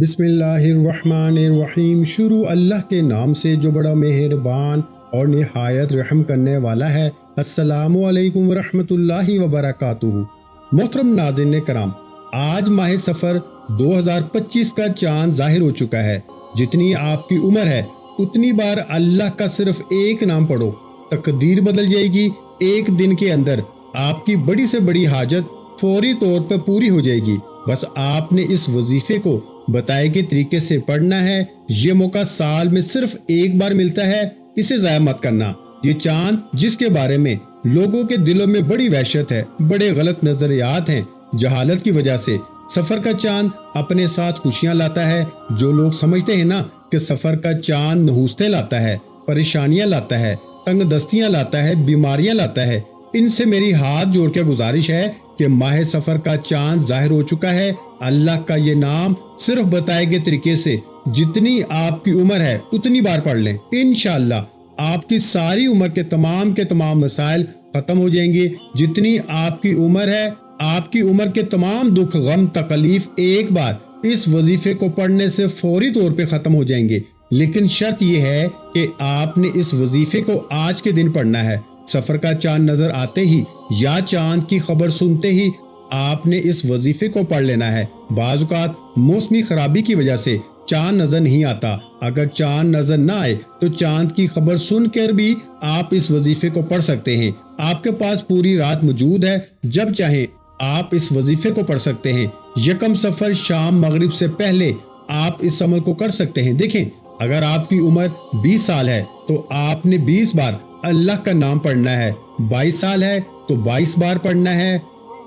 بسم اللہ الرحمن الرحیم۔ شروع اللہ کے نام سے جو بڑا مہربان اور نہایت رحم کرنے والا ہے۔ السلام علیکم ورحمۃ اللہ وبرکاتہ۔ محترم ناظرین کرام، آج ماہ سفر 2025 کا چاند ظاہر ہو چکا ہے۔ جتنی آپ کی عمر ہے اتنی بار اللہ کا صرف ایک نام پڑھو، تقدیر بدل جائے گی۔ ایک دن کے اندر آپ کی بڑی سے بڑی حاجت فوری طور پر پوری ہو جائے گی۔ بس آپ نے اس وظیفے کو بتائے گئے طریقے سے پڑھنا ہے۔ یہ موقع سال میں صرف ایک بار ملتا ہے، اسے ضائع مت کرنا۔ یہ چاند جس کے بارے میں لوگوں کے دلوں میں بڑی وحشت ہے، بڑے غلط نظریات ہیں، جہالت کی وجہ سے۔ سفر کا چاند اپنے ساتھ خوشیاں لاتا ہے۔ جو لوگ سمجھتے ہیں نا کہ سفر کا چاند نحوستیں لاتا ہے، پریشانیاں لاتا ہے، تنگ دستیاں لاتا ہے، بیماریاں لاتا ہے، ان سے میری ہاتھ جوڑ کے گزارش ہے کہ ماہ سفر کا چاند ظاہر ہو چکا ہے۔ اللہ کا یہ نام صرف بتائے گئے طریقے سے جتنی آپ کی عمر ہے اتنی بار پڑھ لیں، انشاءاللہ آپ کی ساری عمر کے تمام مسائل ختم ہو جائیں گے۔ جتنی آپ کی عمر ہے، آپ کی عمر کے تمام دکھ، غم، تکلیف ایک بار اس وظیفے کو پڑھنے سے فوری طور پہ ختم ہو جائیں گے۔ لیکن شرط یہ ہے کہ آپ نے اس وظیفے کو آج کے دن پڑھنا ہے۔ سفر کا چاند نظر آتے ہی یا چاند کی خبر سنتے ہی آپ نے اس وظیفے کو پڑھ لینا ہے۔ بعض اوقات موسمی خرابی کی وجہ سے چاند نظر نہیں آتا۔ اگر چاند نظر نہ آئے تو چاند کی خبر سن کر بھی آپ اس وظیفے کو پڑھ سکتے ہیں۔ آپ کے پاس پوری رات موجود ہے، جب چاہیں آپ اس وظیفے کو پڑھ سکتے ہیں۔ یکم سفر شام مغرب سے پہلے آپ اس عمل کو کر سکتے ہیں۔ دیکھیں، اگر آپ کی عمر 20 سال ہے تو آپ نے 20 بار اللہ کا نام پڑھنا ہے۔ 22 سال ہے تو 22 بار پڑھنا ہے۔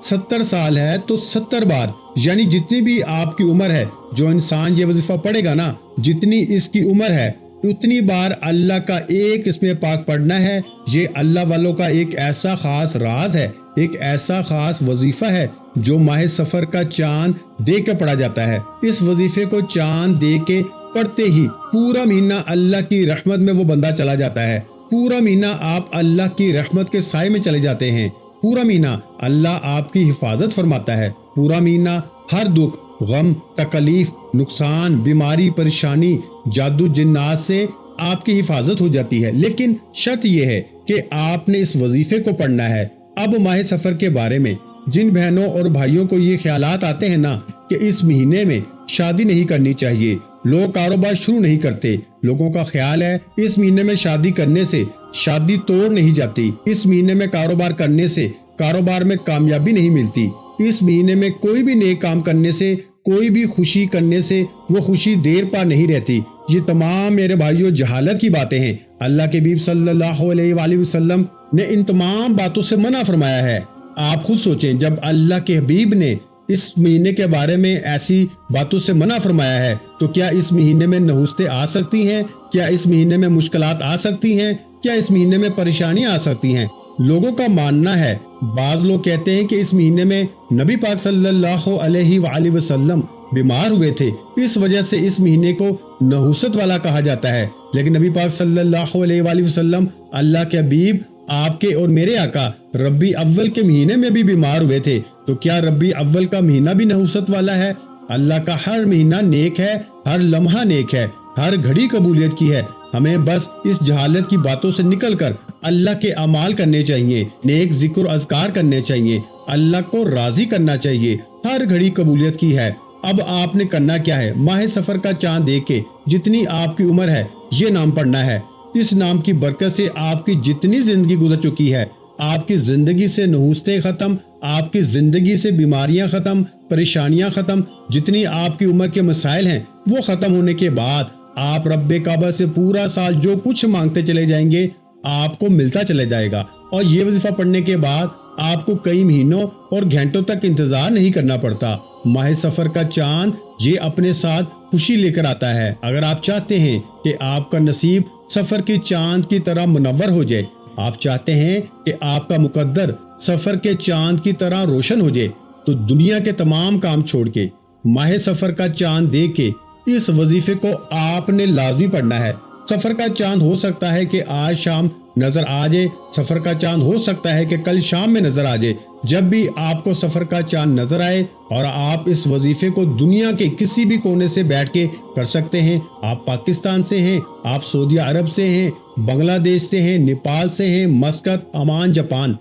70 سال ہے تو 70 بار، یعنی جتنی بھی آپ کی عمر ہے، جو انسان یہ وظیفہ پڑھے گا نا، جتنی اس کی عمر ہے اتنی بار اللہ کا ایک اسم پاک پڑھنا ہے۔ یہ اللہ والوں کا ایک ایسا خاص راز ہے، ایک ایسا خاص وظیفہ ہے جو ماہ سفر کا چاند دیکھ کے پڑھا جاتا ہے۔ اس وظیفے کو چاند دیکھ کے پڑھتے ہی پورا مہینہ اللہ کی رحمت میں وہ بندہ چلا جاتا ہے۔ پورا مہینہ آپ اللہ کی رحمت کے سائے میں چلے جاتے ہیں۔ پورا مہینہ اللہ آپ کی حفاظت فرماتا ہے۔ پورا مہینہ ہر دکھ، غم، تکلیف، نقصان، بیماری، پریشانی، جادو، جنات سے آپ کی حفاظت ہو جاتی ہے۔ لیکن شرط یہ ہے کہ آپ نے اس وظیفے کو پڑھنا ہے۔ اب ماہ سفر کے بارے میں جن بہنوں اور بھائیوں کو یہ خیالات آتے ہیں نا کہ اس مہینے میں شادی نہیں کرنی چاہیے، لوگ کاروبار شروع نہیں کرتے، لوگوں کا خیال ہے اس مہینے میں شادی کرنے سے شادی توڑ نہیں جاتی، اس مہینے میں کاروبار کرنے سے کاروبار میں کامیابی نہیں ملتی، اس مہینے میں کوئی بھی نیک کام کرنے سے، کوئی بھی خوشی کرنے سے وہ خوشی دیر پا نہیں رہتی۔ یہ تمام میرے بھائیوں جہالت کی باتیں ہیں۔ اللہ کے حبیب صلی اللہ علیہ وآلہ وسلم نے ان تمام باتوں سے منع فرمایا ہے۔ آپ خود سوچیں، جب اللہ کے حبیب نے اس مہینے کے بارے میں ایسی باتوں سے منع فرمایا ہے تو کیا اس مہینے میں نحوستیں آ سکتی ہیں؟ کیا اس مہینے میں مشکلات آ سکتی ہیں؟ کیا اس مہینے میں پریشانیاں آ سکتی ہیں؟ لوگوں کا ماننا ہے، بعض لوگ کہتے ہیں کہ اس مہینے میں نبی پاک صلی اللہ علیہ وآلہ وسلم بیمار ہوئے تھے، اس وجہ سے اس مہینے کو نحوست والا کہا جاتا ہے۔ لیکن نبی پاک صلی اللہ علیہ وآلہ وسلم، اللہ کے حبیب، آپ کے اور میرے آقا ربیع اول کے مہینے میں بھی بیمار ہوئے تھے، تو کیا ربیع اول کا مہینہ بھی نحوست والا ہے؟ اللہ کا ہر مہینہ نیک ہے، ہر لمحہ نیک ہے، ہر گھڑی قبولیت کی ہے۔ ہمیں بس اس جہالت کی باتوں سے نکل کر اللہ کے اعمال کرنے چاہیے، نیک ذکر و اذکار کرنے چاہیے، اللہ کو راضی کرنا چاہیے، ہر گھڑی قبولیت کی ہے۔ اب آپ نے کرنا کیا ہے؟ ماہ سفر کا چاند دیکھ کے جتنی آپ کی عمر ہے یہ نام پڑھنا ہے۔ اس نام کی برکت سے آپ کی جتنی زندگی گزر چکی ہے، آپ کی زندگی سے نحوستیں ختم، آپ کی زندگی سے بیماریاں ختم، پریشانیاں ختم، جتنی آپ کی عمر کے مسائل ہیں وہ ختم ہونے کے بعد آپ رب کعبہ سے پورا سال جو کچھ مانگتے چلے جائیں گے آپ کو ملتا چلے جائے گا۔ اور یہ وظیفہ پڑھنے کے بعد آپ کو کئی مہینوں اور گھنٹوں تک انتظار نہیں کرنا پڑتا۔ ماہ سفر کا چاند یہ اپنے ساتھ خوشی لے کر آتا ہے۔ اگر آپ چاہتے ہیں کہ آپ کا نصیب سفر کے چاند کی طرح منور ہو جائے، آپ چاہتے ہیں کہ آپ کا مقدر سفر کے چاند کی طرح روشن ہو جائے، تو دنیا کے تمام کام چھوڑ کے ماہ سفر کا چاند دیکھ کے اس وظیفے کو آپ نے لازمی پڑھنا ہے۔ سفر کا چاند ہو سکتا ہے کہ آج شام نظر آ جائے سفر کا چاند، ہو سکتا ہے کہ کل شام میں نظر آ جائے۔ جب بھی آپ کو سفر کا چاند نظر آئے اور آپ اس وظیفے کو دنیا کے کسی بھی کونے سے بیٹھ کے کر سکتے ہیں، آپ پاکستان سے ہیں، آپ سعودی عرب سے ہیں، بنگلہ دیش سے ہیں، نیپال سے ہیں، مسقط، عمان، جاپان،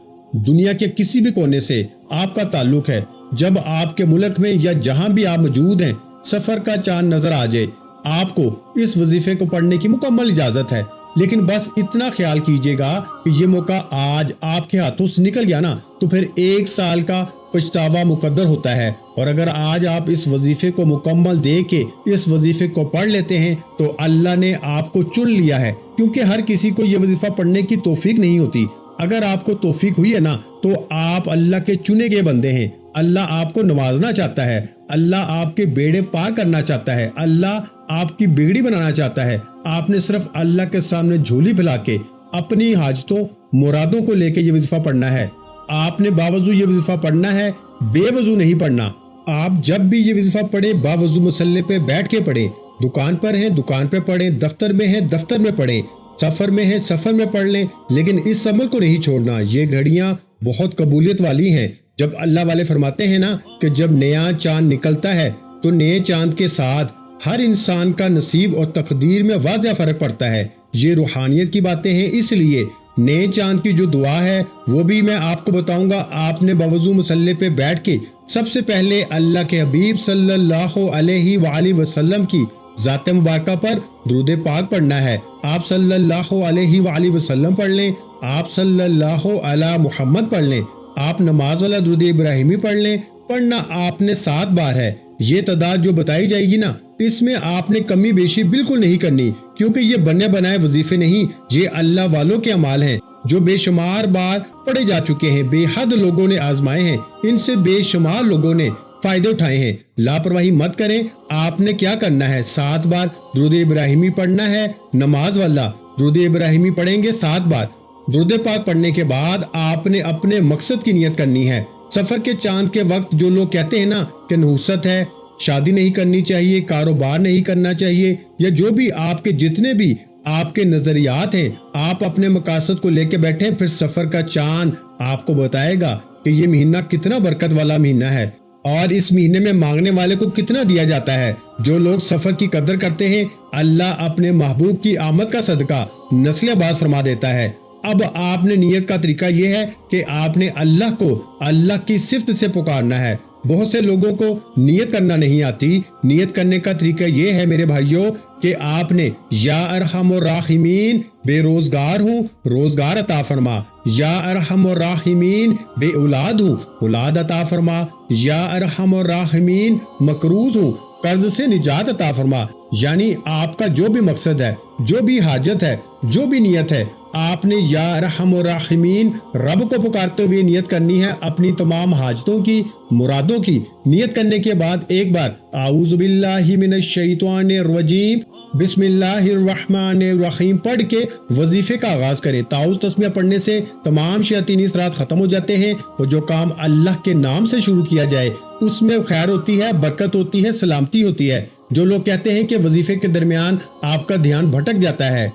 دنیا کے کسی بھی کونے سے آپ کا تعلق ہے، جب آپ کے ملک میں یا جہاں بھی آپ موجود ہیں سفر کا چاند نظر آ جائے، آپ کو اس وظیفے کو پڑھنے کی مکمل اجازت ہے۔ لیکن بس اتنا خیال کیجئے گا کہ یہ موقع آج آپ کے ہاتھوں سے نکل گیا نا تو پھر 1 سال کا پچھتاوا مقدر ہوتا ہے، اور اگر آج آپ اس وظیفے کو مکمل دے کے اس وظیفے کو پڑھ لیتے ہیں تو اللہ نے آپ کو چن لیا ہے، کیونکہ ہر کسی کو یہ وظیفہ پڑھنے کی توفیق نہیں ہوتی۔ اگر آپ کو توفیق ہوئی ہے نا تو آپ اللہ کے چنے گئے بندے ہیں، اللہ آپ کو نوازنا چاہتا ہے، اللہ آپ کے بیڑے پار کرنا چاہتا ہے، اللہ آپ کی بگڑی بنانا چاہتا ہے۔ آپ نے صرف اللہ کے سامنے جھولی پھیلا کے اپنی حاجتوں مرادوں کو لے کے یہ وظیفہ پڑھنا ہے۔ آپ نے باوضو یہ وظیفہ پڑھنا ہے، بے وضو نہیں پڑھنا۔ آپ جب بھی یہ وظیفہ پڑھیں باوضو مصلی پہ بیٹھ کے پڑھیں، دکان پر ہیں دکان پہ پڑھیں، دفتر میں ہیں دفتر میں پڑھیں، سفر میں ہیں سفر میں پڑھ لیں، لیکن اس عمل کو نہیں چھوڑنا۔ یہ گھڑیاں بہت قبولیت والی ہیں۔ جب اللہ والے فرماتے ہیں نا کہ جب نیا چاند نکلتا ہے تو نئے چاند کے ساتھ ہر انسان کا نصیب اور تقدیر میں واضح فرق پڑتا ہے۔ یہ روحانیت کی باتیں ہیں، اس لیے نئے چاند کی جو دعا ہے وہ بھی میں آپ کو بتاؤں گا۔ آپ نے باوضو مصلی پہ بیٹھ کے سب سے پہلے اللہ کے حبیب صلی اللہ علیہ وآلہ وسلم کی ذات مبارکہ پر درود پاک پڑھنا ہے۔ آپ صلی اللہ علیہ وآلہ وسلم پڑھ لیں، آپ صلی اللہ علی محمد پڑھ لیں، آپ نماز والا درود ابراہیمی پڑھ لیں۔ پڑھنا آپ نے 7 بار ہے۔ یہ تعداد جو بتائی جائے گی نا اس میں آپ نے کمی بیشی بالکل نہیں کرنی، کیونکہ یہ بنے بنائے وظیفے نہیں، یہ اللہ والوں کے اعمال ہیں جو بے شمار بار پڑھے جا چکے ہیں، بے حد لوگوں نے آزمائے ہیں، ان سے بے شمار لوگوں نے فائدے اٹھائے ہیں۔ لاپرواہی مت کریں۔ آپ نے کیا کرنا ہے؟ 7 بار درود ابراہیمی پڑھنا ہے، نماز والا درود ابراہیمی پڑھیں گے 7 بار۔ درود پاک پڑھنے کے بعد آپ نے اپنے مقصد کی نیت کرنی ہے۔ سفر کے چاند کے وقت جو لوگ کہتے ہیں نا کہ نحوست ہے، شادی نہیں کرنی چاہیے، کاروبار نہیں کرنا چاہیے، یا جو بھی آپ کے جتنے بھی آپ کے نظریات ہیں، آپ اپنے مقاصد کو لے کے بیٹھیں، پھر سفر کا چاند آپ کو بتائے گا کہ یہ مہینہ کتنا برکت والا مہینہ ہے اور اس مہینے میں مانگنے والے کو کتنا دیا جاتا ہے۔ جو لوگ سفر کی قدر کرتے ہیں اللہ اپنے محبوب کی آمد کا صدقہ نسل آباد فرما دیتا ہے۔ اب آپ نے نیت کا طریقہ یہ ہے کہ آپ نے اللہ کو اللہ کی صفت سے پکارنا ہے۔ بہت سے لوگوں کو نیت کرنا نہیں آتی۔ نیت کرنے کا طریقہ یہ ہے میرے بھائیوں کہ آپ نے یا ارحم الراحمین بے روزگار ہوں روزگار عطا فرما، یا ارحم الراحمین بے اولاد ہوں اولاد عطا فرما، یا ارحم الراحمین مقروض ہوں قرض سے نجات عطا فرما۔ یعنی آپ کا جو بھی مقصد ہے، جو بھی حاجت ہے، جو بھی نیت ہے، آپ نے یا ارحم الراحمین رب کو پکارتے ہوئے نیت کرنی ہے اپنی تمام حاجتوں کی، مرادوں کی۔ نیت کرنے کے بعد ایک بار اعوذ باللہ من الشیطان الرجیم بسم اللہ الرحمن الرحیم پڑھ کے وظیفے کا آغاز کریں۔ تعوذ تسمیہ پڑھنے سے تمام شیاطینی اثرات ختم ہو جاتے ہیں، اور جو کام اللہ کے نام سے شروع کیا جائے اس میں خیر ہوتی ہے، برکت ہوتی ہے، سلامتی ہوتی ہے۔ جو لوگ کہتے ہیں کہ وظیفے کے درمیان آپ کا دھیان بھٹک جاتا ہے،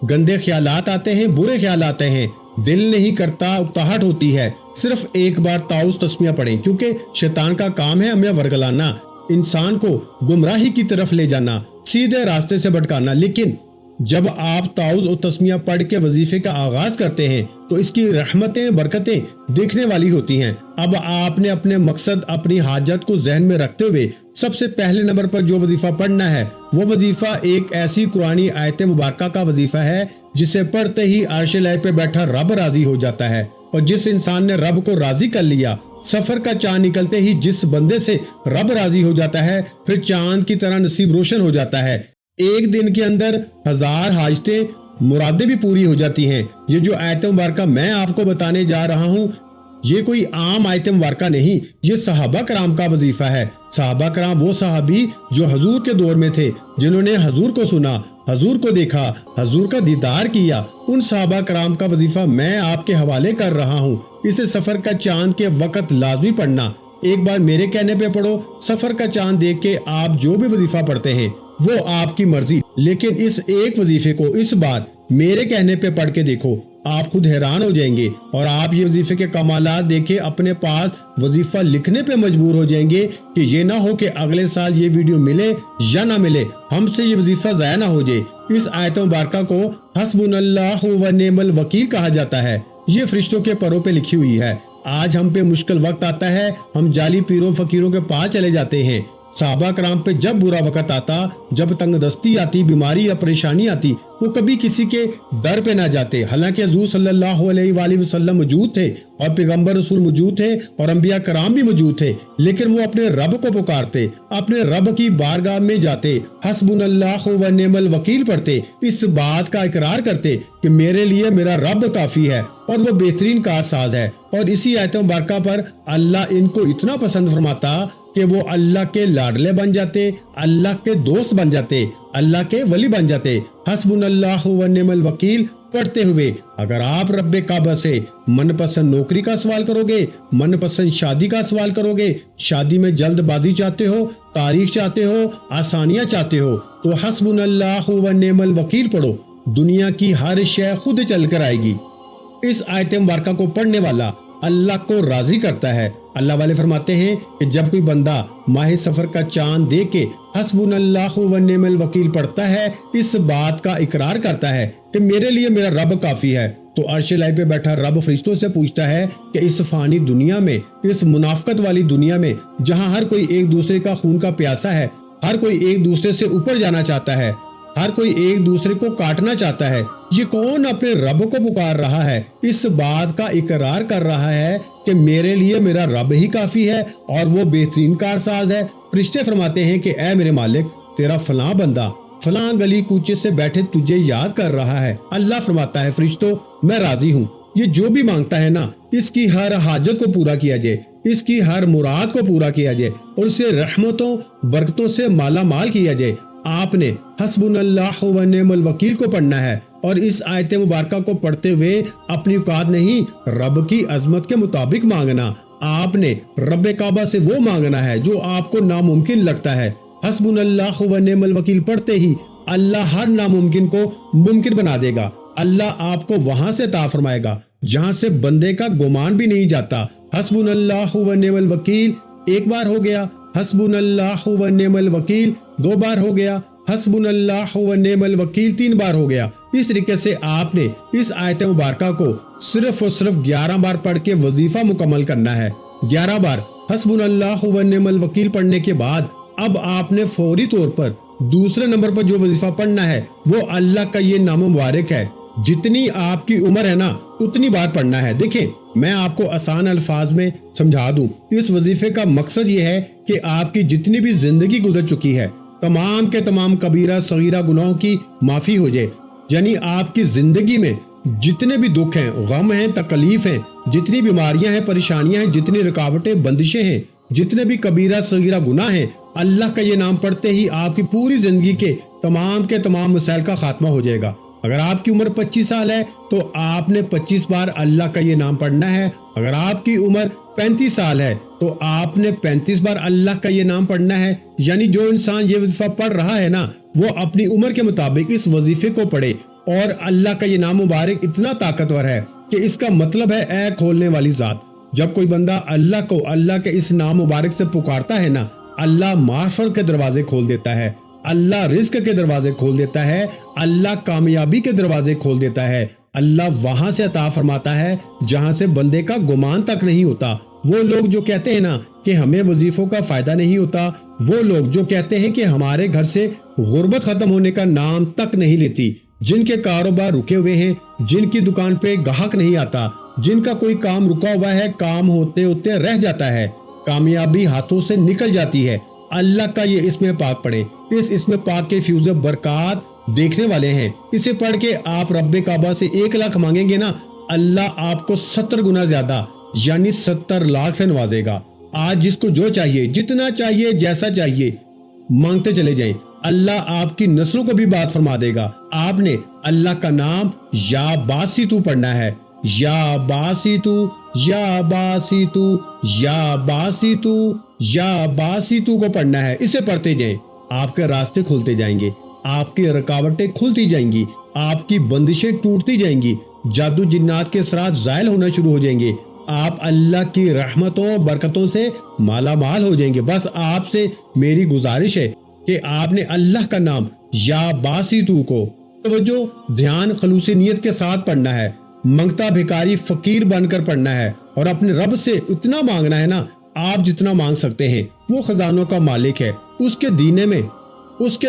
گندے خیالات آتے ہیں، برے خیال آتے ہیں، دل نہیں کرتا، اکتاہٹ ہوتی ہے، صرف ایک بار تعوذ تسمیہ پڑھیں، کیونکہ شیطان کا کام ہے ہمیں ورگلانا، انسان کو گمراہی کی طرف لے جانا، سیدھے راستے سے بھٹکانا۔ لیکن جب آپ تعوذ و تسمیہ پڑھ کے وظیفے کا آغاز کرتے ہیں تو اس کی رحمتیں برکتیں دیکھنے والی ہوتی ہیں۔ اب آپ نے اپنے مقصد اپنی حاجت کو ذہن میں رکھتے ہوئے سب سے پہلے نمبر پر جو وظیفہ پڑھنا ہے وہ وظیفہ ایک ایسی قرآنی آیت مبارکہ کا وظیفہ ہے جسے پڑھتے ہی عرش الہی پہ بیٹھا رب راضی ہو جاتا ہے، اور جس انسان نے رب کو راضی کر لیا، سفر کا چاند نکلتے ہی جس بندے سے رب راضی ہو جاتا ہے پھر چاند کی طرح نصیب روشن ہو جاتا ہے۔ ایک دن کے اندر 1000 حاجتیں مرادیں بھی پوری ہو جاتی ہیں۔ یہ جو آیت مبارکہ میں آپ کو بتانے جا رہا ہوں یہ کوئی عام آیت مبارکہ نہیں، یہ صحابہ کرام کا وظیفہ ہے۔ صحابہ کرام وہ صحابی جو حضور کے دور میں تھے، جنہوں نے حضور کو سنا، حضور کو دیکھا، حضور کا دیدار کیا، ان صحابہ کرام کا وظیفہ میں آپ کے حوالے کر رہا ہوں۔ اسے سفر کا چاند کے وقت لازمی پڑھنا۔ ایک بار میرے کہنے پہ پڑھو، سفر کا چاند دیکھ کے آپ جو بھی وظیفہ پڑھتے ہیں وہ آپ کی مرضی، لیکن اس ایک وظیفے کو اس بار میرے کہنے پہ پڑھ کے دیکھو، آپ خود حیران ہو جائیں گے اور آپ یہ وظیفے کے کمالات دیکھے اپنے پاس وظیفہ لکھنے پہ مجبور ہو جائیں گے کہ یہ نہ ہو کہ اگلے سال یہ ویڈیو ملے یا نہ ملے، ہم سے یہ وظیفہ ضائع نہ ہو جائے۔ اس آیت مبارکہ کو حسبنا اللہ و نعم الوکیل کہا جاتا ہے۔ یہ فرشتوں کے پروں پہ لکھی ہوئی ہے۔ آج ہم پہ مشکل وقت آتا ہے، ہم جعلی پیروں فقیروں کے پاس چلے جاتے ہیں۔ صحابہ کرام پہ جب برا وقت آتا، جب تنگ دستی آتی، بیماری یا پریشانی آتی، وہ کبھی کسی کے در پہ نہ جاتے، حالانکہ حضور صلی اللہ علیہ وآلہ وسلم موجود تھے اور پیغمبر رسول موجود تھے اور انبیاء کرام بھی موجود تھے، لیکن وہ اپنے رب کو پکارتے، اپنے رب کی بارگاہ میں جاتے، حسبنا اللہ و نعم الوکیل پڑھتے، اس بات کا اقرار کرتے کہ میرے لیے میرا رب کافی ہے اور وہ بہترین کارساز ہے۔ اور اسی آیت مبارکہ پر اللہ ان کو اتنا پسند فرماتا کہ وہ اللہ کے لاڈلے بن جاتے، اللہ کے دوست بن جاتے، اللہ کے ولی بن جاتے۔ حسبنا اللہ و نعم الوکیل پڑھتے ہوئے اگر آپ رب کعبہ سے من پسند نوکری کا سوال کرو گے، من پسند شادی کا سوال کرو گے، شادی میں جلد بازی چاہتے ہو، تاریخ چاہتے ہو، آسانیاں چاہتے ہو، تو حسبنا اللہ و نعم الوکیل پڑھو، دنیا کی ہر شے خود چل کر آئے گی۔ اس آیت مبارکہ کو پڑھنے والا اللہ کو راضی کرتا ہے۔ اللہ والے فرماتے ہیں کہ جب کوئی بندہ ماہ سفر کا چاند دیکھ کے حسبنا اللہ و نعم الوکیل پڑھتا ہے، اس بات کا اقرار کرتا ہے کہ میرے لیے میرا رب کافی ہے، تو عرش الہی پہ بیٹھا رب فرشتوں سے پوچھتا ہے کہ اس فانی دنیا میں، اس منافقت والی دنیا میں، جہاں ہر کوئی ایک دوسرے کا خون کا پیاسا ہے، ہر کوئی ایک دوسرے سے اوپر جانا چاہتا ہے، ہر کوئی ایک دوسرے کو کاٹنا چاہتا ہے، یہ کون اپنے رب کو پکار رہا ہے، اس بات کا اقرار کر رہا ہے کہ میرے لیے میرا رب ہی کافی ہے اور وہ بہترین کارساز ہے۔ فرشتے فرماتے ہیں کہ اے میرے مالک، تیرا فلاں بندہ فلاں گلی کوچے سے بیٹھے تجھے یاد کر رہا ہے۔ اللہ فرماتا ہے فرشتوں، میں راضی ہوں، یہ جو بھی مانگتا ہے نا، اس کی ہر حاجت کو پورا کیا جائے، اس کی ہر مراد کو پورا کیا جائے اور اسے رحمتوں برکتوں سے مالا مال کیا جائے۔ آپ نے حسبنا اللہ و نعم الوکیل کو پڑھنا ہے اور اس آیت مبارکہ کو پڑھتے ہوئے اپنی اوقات نہیں، رب کی عظمت کے مطابق مانگنا۔ آپ نے رب کعبہ سے وہ مانگنا ہے جو آپ کو ناممکن لگتا ہے۔ حسبنا اللہ و نعم الوکیل پڑھتے ہی اللہ ہر ناممکن کو ممکن بنا دے گا۔ اللہ آپ کو وہاں سے عطا فرمائے گا جہاں سے بندے کا گمان بھی نہیں جاتا۔ حسبنا اللہ و نعم الوکیل ایک بار ہو گیا، حسبنا اللہ و نعم الوکیل دو بار ہو گیا، حسبنا اللہ و نعم الوکیل تین بار ہو گیا۔ اس طریقے سے آپ نے اس آیت مبارکہ کو صرف اور صرف 11 بار پڑھ کے وظیفہ مکمل کرنا ہے۔ 11 بار حسبنا اللہ و نعم الوکیل پڑھنے کے بعد اب آپ نے فوری طور پر دوسرے نمبر پر جو وظیفہ پڑھنا ہے وہ اللہ کا یہ نام مبارک ہے۔ جتنی آپ کی عمر ہے نا اتنی بار پڑھنا ہے۔ دیکھیں، میں آپ کو آسان الفاظ میں سمجھا دوں، اس وظیفے کا مقصد یہ ہے کہ آپ کی جتنی بھی زندگی گزر چکی ہے، تمام کے تمام کبیرہ صغیرہ گناہوں کی معافی ہو جائے، یعنی آپ کی زندگی میں جتنے بھی دکھ ہیں، غم ہیں، تکلیف ہیں، جتنی بیماریاں ہیں، پریشانیاں ہیں، جتنی رکاوٹیں، بندشیں ہیں، جتنے بھی کبیرہ صغیرہ گناہ ہیں، اللہ کا یہ نام پڑھتے ہی آپ کی پوری زندگی کے تمام مسائل کا خاتمہ ہو جائے گا۔ اگر آپ کی عمر 25 سال ہے تو آپ نے 25 بار اللہ کا یہ نام پڑھنا ہے۔ اگر آپ کی عمر 35 سال ہے تو آپ نے 35 بار اللہ کا یہ نام پڑھنا ہے۔ یعنی جو انسان یہ وظیفہ پڑھ رہا ہے نا، وہ اپنی عمر کے مطابق اس وظیفے کو پڑھے۔ اور اللہ کا یہ نام مبارک اتنا طاقتور ہے کہ اس کا مطلب ہے اے کھولنے والی ذات۔ جب کوئی بندہ اللہ کو اللہ کے اس نام مبارک سے پکارتا ہے نا، اللہ معافرت کے دروازے کھول دیتا ہے، اللہ رزق کے دروازے کھول دیتا ہے، اللہ کامیابی کے دروازے کھول دیتا ہے، اللہ وہاں سے عطا فرماتا ہے جہاں سے بندے کا گمان تک نہیں ہوتا۔ وہ لوگ جو کہتے ہیں نا کہ ہمیں وظیفوں کا فائدہ نہیں ہوتا، وہ لوگ جو کہتے ہیں کہ ہمارے گھر سے غربت ختم ہونے کا نام تک نہیں لیتی، جن کے کاروبار رکے ہوئے ہیں، جن کی دکان پہ گاہک نہیں آتا، جن کا کوئی کام رکا ہوا ہے، کام ہوتے ہوتے رہ جاتا ہے، کامیابی ہاتھوں سے نکل جاتی ہے، اللہ کا یہ اسم پاک پڑھیں۔ اس اسم پاک کے فیوز برکات دیکھنے والے ہیں۔ اسے پڑھ کے آپ رب کعبہ سے 1 لاکھ مانگیں گے نا، اللہ آپ کو 70 گنا زیادہ یعنی 70 لاکھ سے نوازے گا۔ آج جس کو جو چاہیے، جتنا چاہیے، جیسا چاہیے، مانگتے چلے جائیں، اللہ آپ کی نسلوں کو بھی بات فرما دے گا۔ آپ نے اللہ کا نام یا باسطو پڑھنا ہے، یا باسطو، یا باسطو، یا باسطو، یا باسطو کو پڑھنا ہے۔ اسے پڑھتے جائیں، آپ کے راستے کھلتے جائیں گے، آپ کی رکاوٹیں کھلتی جائیں گی، آپ کی بندشیں ٹوٹتی جائیں گی، جادو جنات کے اثرات زائل ہونا شروع ہو جائیں گے، آپ اللہ کی رحمتوں برکتوں سے مالا مال ہو جائیں گے۔ بس آپ سے میری گزارش ہے کہ آپ نے اللہ کا نام یا باسطو کو توجہ دھیان خلوص نیت کے ساتھ پڑھنا ہے، منگتا بھکاری فقیر بن کر پڑھنا ہے، اور اپنے رب سے اتنا مانگنا ہے نا، آپ جتنا مانگ سکتے ہیں۔ وہ خزانوں کا مالک ہے، اس کے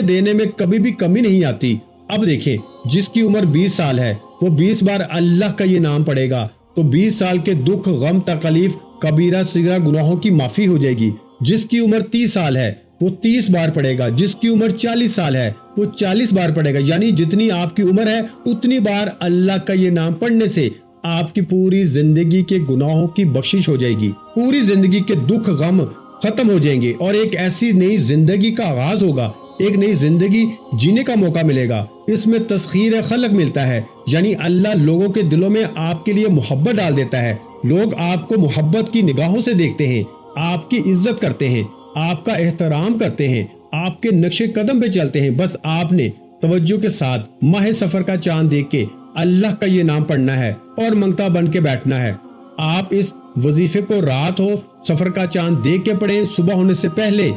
دینے میں کبھی بھی کمی نہیں آتی۔ اب دیکھیں، جس کی عمر 20 سال ہے وہ 20 بار اللہ کا یہ نام پڑھے گا تو 20 سال کے دکھ غم تکلیف کبیرہ صغیرہ گناہوں کی معافی ہو جائے گی۔ جس کی عمر 30 سال ہے وہ 30 بار پڑھے گا، جس کی عمر 40 سال ہے وہ 40 بار پڑھے گا، یعنی جتنی آپ کی عمر ہے اتنی بار اللہ کا یہ نام پڑھنے سے آپ کی پوری زندگی کے گناہوں کی بخشش ہو جائے گی، پوری زندگی کے دکھ غم ختم ہو جائیں گے، اور ایک ایسی نئی زندگی کا آغاز ہوگا، ایک نئی زندگی جینے کا موقع ملے گا۔ اس میں تسخیر خلق ملتا ہے، یعنی اللہ لوگوں کے دلوں میں آپ کے لیے محبت ڈال دیتا ہے، لوگ آپ کو محبت کی نگاہوں سے دیکھتے ہیں، آپ کی عزت کرتے ہیں، آپ کا احترام کرتے ہیں، آپ کے نقش قدم پہ چلتے ہیں۔ بس آپ نے توجہ کے ساتھ ماہ سفر کا چاند دیکھ کے اللہ کا یہ نام پڑھنا ہے اور منگتا بن کے بیٹھنا ہے۔ آپ اس وظیفے کو رات ہو سفر کا چاند دیکھ کے پڑھیں، صبح ہونے سے پہلے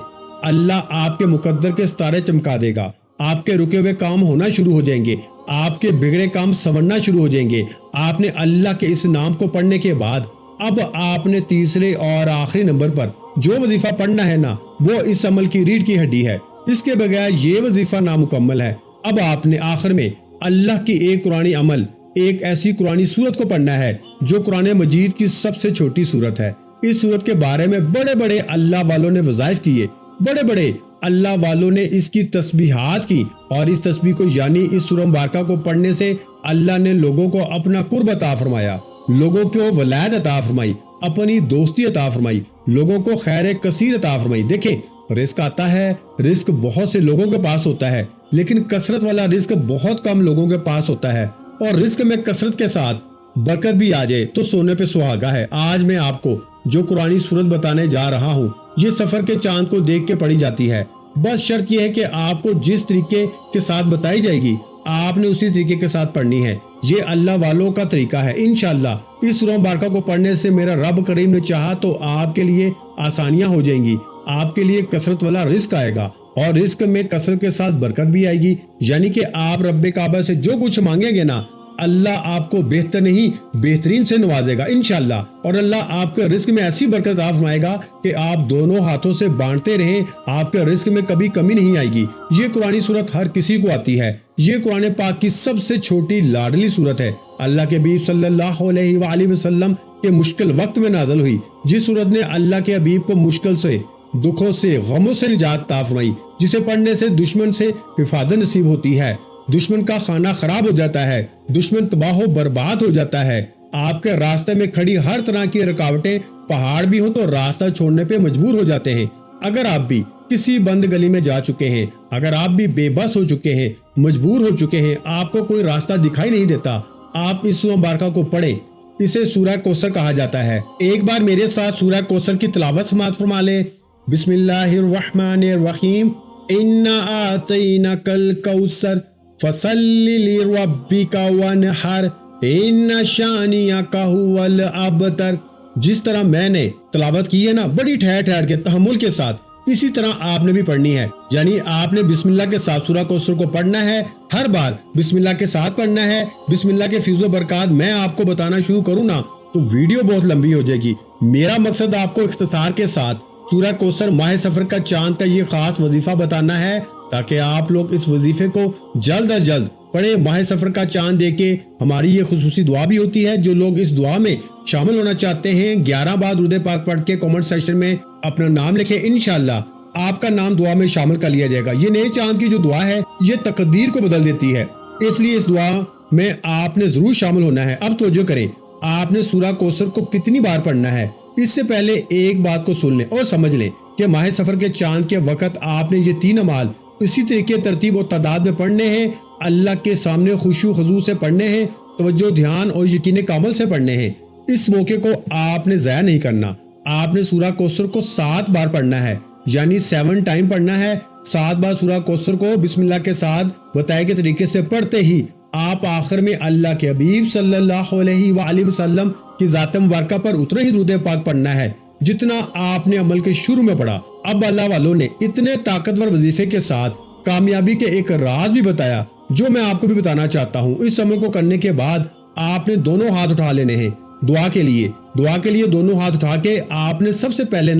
اللہ آپ کے مقدر کے ستارے چمکا دے گا، آپ کے رکے ہوئے کام ہونا شروع ہو جائیں گے، آپ کے بگڑے کام سنورنا شروع ہو جائیں گے۔ آپ نے اللہ کے اس نام کو پڑھنے کے بعد اب آپ نے تیسرے اور آخری نمبر پر جو وظیفہ پڑھنا ہے نا، وہ اس عمل کی ریڑھ کی ہڈی ہے، اس کے بغیر یہ وظیفہ نامکمل ہے۔ اب آپ نے آخر میں اللہ کی ایک قرآنی عمل، ایک ایسی قرآنی سورت کو پڑھنا ہے جو قرآن مجید کی سب سے چھوٹی سورت ہے۔ اس سورت کے بارے میں بڑے بڑے اللہ والوں نے وظائف کیے، بڑے بڑے اللہ والوں نے اس کی تسبیحات کی، اور اس تسبیح کو یعنی اس سورہ مبارکہ کو پڑھنے سے اللہ نے لوگوں کو اپنا قرب عطا فرمایا، لوگوں کو ولایت عطا فرمائی، اپنی دوستی عطا فرمائی، لوگوں کو خیر کثیر عطا فرمائی۔ دیکھیں، رزق آتا ہے، رزق بہت سے لوگوں کے پاس ہوتا ہے، لیکن کثرت والا رزق بہت کم لوگوں کے پاس ہوتا ہے، اور رزق میں کثرت کے ساتھ برکت بھی آ جائے تو سونے پہ سہاگا ہے۔ آج میں آپ کو جو قرآنی سورت بتانے جا رہا ہوں، یہ سفر کے چاند کو دیکھ کے پڑھی جاتی ہے، بس شرط یہ ہے کہ آپ کو جس طریقے کے ساتھ بتائی جائے گی آپ نے اسی طریقے کے ساتھ پڑھنی ہے۔ یہ اللہ والوں کا طریقہ ہے۔ انشاءاللہ اس سورہ مبارکہ کو پڑھنے سے میرا رب کریم نے چاہا تو آپ کے لیے آسانیاں ہو جائیں گی، آپ کے لیے کثرت والا رزق آئے گا، اور رزق میں کثرت کے ساتھ برکت بھی آئے گی، یعنی کہ آپ رب کعبہ سے جو کچھ مانگیں گے نا، اللہ آپ کو بہتر نہیں بہترین سے نوازے گا انشاءاللہ، اور اللہ آپ کے رزق میں ایسی برکت عطا فرمائے گا کہ آپ دونوں ہاتھوں سے بانٹتے رہیں، آپ کے رزق میں کبھی کمی نہیں آئے گی۔ یہ قرآنی سورت ہر کسی کو آتی ہے، یہ قرآن پاک کی سب سے چھوٹی لاڈلی سورت ہے، اللہ کے حبیب صلی اللہ علیہ وآلہ وسلم کے مشکل وقت میں نازل ہوئی، جس سورت نے اللہ کے حبیب کو مشکل سے، دکھوں سے، غموں سے نجات عطا فرمائی، جسے پڑھنے سے دشمن سے حفاظت نصیب ہوتی ہے، دشمن کا خانہ خراب ہو جاتا ہے، دشمن تباہ و برباد ہو جاتا ہے، آپ کے راستے میں کھڑی ہر طرح کی رکاوٹیں پہاڑ بھی ہوں تو راستہ چھوڑنے پہ مجبور ہو جاتے ہیں۔ اگر آپ بھی کسی بند گلی میں جا چکے ہیں، اگر آپ بھی بے بس ہو چکے ہیں، مجبور ہو چکے ہیں، آپ کو کوئی راستہ دکھائی نہیں دیتا، آپ اس سورہ مبارکہ کو پڑھیں، اسے سورہ کوثر کہا جاتا ہے۔ ایک بار میرے ساتھ سورہ کوثر کی تلاوت سماعت فرما لیں۔ بسم اللہ الرحمن الرحیم، انا اعطیناک الکوثر فصل لربک وانحر ان شانئک ھو الابتر۔ جس طرح میں نے تلاوت کی ہے نا، بڑی ٹھہر ٹھہر کے تحمل کے ساتھ، اسی طرح آپ نے بھی پڑھنی ہے، یعنی آپ نے بسم اللہ کے ساتھ سورہ کوثر کو پڑھنا ہے، ہر بار بسم اللہ کے ساتھ پڑھنا ہے۔ بسم اللہ کے فیض و برکات میں آپ کو بتانا شروع کروں نا تو ویڈیو بہت لمبی ہو جائے گی۔ میرا مقصد آپ کو اختصار کے ساتھ سورہ کوثر ماہ سفر کا چاند کا یہ خاص وظیفہ بتانا ہے، تاکہ آپ لوگ اس وظیفے کو جلد از جلد پڑھیں۔ ماہ سفر کا چاند دیکھ کے ہماری یہ خصوصی دعا بھی ہوتی ہے، جو لوگ اس دعا میں شامل ہونا چاہتے ہیں 11 بار درود پاک پڑھ کے کامنٹ سیکشن میں اپنا نام لکھیں، انشاءاللہ آپ کا نام دعا میں شامل کر لیا جائے گا۔ یہ نئے چاند کی جو دعا ہے یہ تقدیر کو بدل دیتی ہے، اس لیے اس دعا میں آپ نے ضرور شامل ہونا ہے۔ اب توجہ کریں، آپ نے سورہ کوثر کو کتنی بار پڑھنا ہے، اس سے پہلے ایک بات کو سن لیں اور سمجھ لیں کہ ماہ سفر کے چاند کے وقت آپ نے یہ 3 اعمال اسی طریقے ترتیب و تعداد میں پڑھنے ہیں، اللہ کے سامنے خشوع و خضوع سے پڑھنے ہیں، توجہ دھیان اور یقین کامل سے پڑھنے ہیں۔ اس موقع کو آپ نے ضائع نہیں کرنا۔ آپ نے سورہ کوثر کو 7 بار پڑھنا ہے، یعنی 7 ٹائم پڑھنا ہے۔ 7 بار سورہ کوثر کو بسم اللہ کے ساتھ بتائے گئے طریقے سے پڑھتے ہی آپ آخر میں اللہ کے حبیب صلی اللہ علیہ وآلہ وسلم کی ذات مبارکہ پر اتنا ہی درود پاک پڑھنا ہے جتنا آپ نے عمل کے شروع میں پڑھا۔ اب اللہ والوں نے اتنے طاقتور وظیفے کے ساتھ کامیابی کے ایک راز بھی بتایا جو میں آپ کو بھی بتانا چاہتا ہوں۔ اس عمل کو کرنے کے بعد آپ نے دونوں ہاتھ اٹھا لینے ہیں دعا کے لیے دونوں ہاتھ اٹھا کے آپ نے سب سے پہلے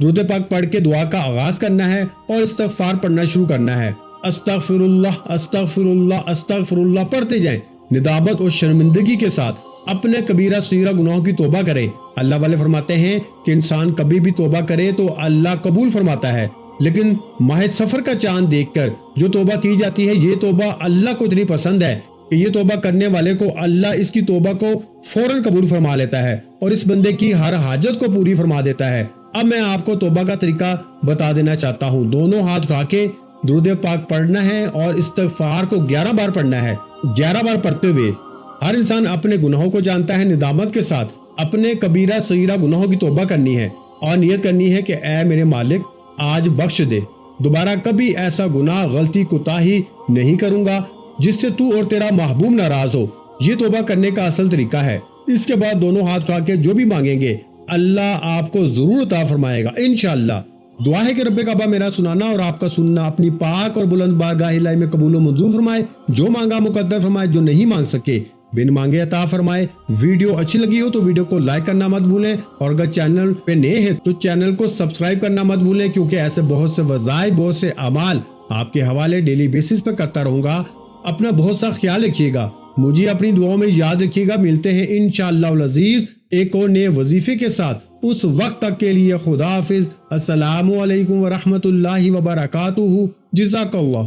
درود پاک پڑھ کے دعا کا آغاز کرنا ہے اور استغفار پڑھنا شروع کرنا ہے۔ استغفر اللہ استغفر اللہ استغفر اللہ پڑھتے جائیں، ندامت اور شرمندگی کے ساتھ اپنے کبیرہ صغیرہ گناہوں کی توبہ کریں۔ اللہ والے فرماتے ہیں کہ انسان کبھی بھی توبہ کرے تو اللہ قبول فرماتا ہے، لیکن ماہ سفر کا چاند دیکھ کر جو توبہ کی جاتی ہے یہ توبہ اللہ کو اتنی پسند ہے کہ یہ توبہ کرنے والے کو اللہ اس کی توبہ کو فوراً قبول فرما لیتا ہے اور اس بندے کی ہر حاجت کو پوری فرما دیتا ہے۔ اب میں آپ کو توبہ کا طریقہ بتا دینا چاہتا ہوں۔ دونوں ہاتھ اٹھا کے درود پاک پڑھنا ہے اور استغفار کو 11 بار پڑھنا ہے۔ 11 بار پڑھتے ہوئے ہر انسان اپنے گناہوں کو جانتا ہے، ندامت کے ساتھ اپنے کبیرہ صغیرہ گناہوں کی توبہ کرنی ہے اور نیت کرنی ہے کہ اے میرے مالک آج بخش دے، دوبارہ کبھی ایسا گناہ غلطی کوتاہی نہیں کروں گا جس سے تو اور تیرا محبوب ناراض ہو۔ یہ توبہ کرنے کا اصل طریقہ ہے۔ اس کے بعد دونوں ہاتھ اٹھا کے جو بھی مانگیں گے اللہ آپ کو ضرور عطا فرمائے گا انشاءاللہ۔ دعا ہے کہ رب کعبہ میرا سنانا اور آپ کا سننا اپنی پاک اور بلند بارگاہ الہی میں قبول و منظور فرمائے۔ جو مانگا مقدر فرمائے، جو نہیں مانگ سکے بن مانگے عطا فرمائے۔ ویڈیو اچھی لگی ہو تو ویڈیو کو لائک کرنا مت بھولیں، اور اگر چینل پہ نئے ہیں تو چینل کو سبسکرائب کرنا مت بھولیں، کیونکہ ایسے بہت سے وظائف، بہت سے اعمال آپ کے حوالے ڈیلی بیسس پہ کرتا رہوں گا۔ اپنا بہت سا خیال رکھیے گا، مجھے اپنی دعاؤں میں یاد رکھیے گا۔ ملتے ہیں انشاءاللہ العزیز ایک اور نئے وظیفے کے ساتھ۔ اس وقت تک کے لیے خدا حافظ۔ السلام علیکم ورحمۃ اللہ وبرکاتہ۔ جزاک اللہ۔